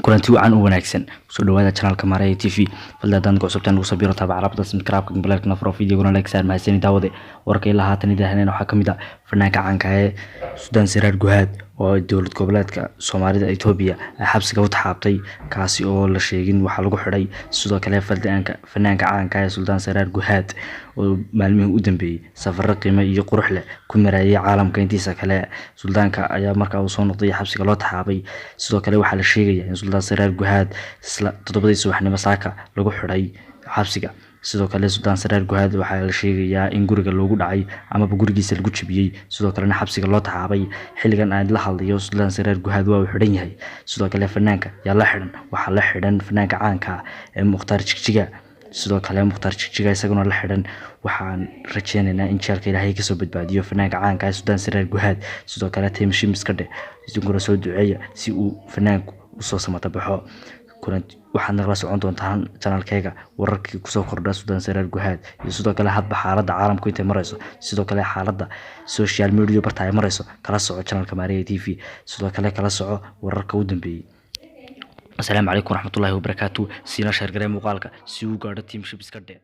kulanti wacan u wanaagsan soo dhawaada channelka Maarey TV fadlan go'sobtan ugu sabiro tabac rabta subscribe balka nafro video-guna like saar mahadsanid daawade warkay la haatan idaahayna waxa kamid ah fanaanka caanka ah Sudan Siraar Guhaad oo dowlad goboleedka Soomaalida Itoobiya ay xabsiga u taxaabtay kaasi oo la sheegin waxa lagu xiray sidoo kale fanaanka caanka ah Sudan Siraar Guhaad oo maalmihii u dambeeyay safar qiimo iyo qurux leh ku mareeyay caalamka intiisa kale suldaanka ayaa markaa uu soo noqday xabsiga loo taxaabay sidoo kale waxa la sheegay in Sudan Siraar Guhaad isla 7 subaxnimo saaka lagu xiray xabsiga sidoo kale Sudan Siraar Guhaad waxa la sheegayaa in guriga loogu dhacay ama gurigiisa lagu jabiyay sidoo kale xabsiga loo taxaabay xilligan aan la hadlayo Sudan Siraar Guhaad waa uu xiran yahay sidoo kale fanaanka yaa la xiran waxa la xiran fanaanka caanka ee Mukhtaar Jigjiga sidoo kale Mukhtaar Jigjiga isaguna la xiran waxaan rajaynaynaa in jeelka Ilaahay ka soo badbaadiyo fanaanka caanka ah Sudan Siraar Guhaad sidoo kale Timshim iska dheh isaguna soo duceeya si uu fanaanku u soo samata baxo waxaad nagala socon doontaan channelkayga wararkii ku soo kordha Sudan Siraar Guhaad iyo sidoo kale hadba xaaladda caalamku intay marayso sidoo kale xaaladda social media barta ay marayso kala soco channelka Maarey TV sidoo kale kala soco wararka u dambeeyay السلام عليكم ورحمة الله وبركاته سينا شهر قريب مقالك سيو قادة تيم شيب اسكده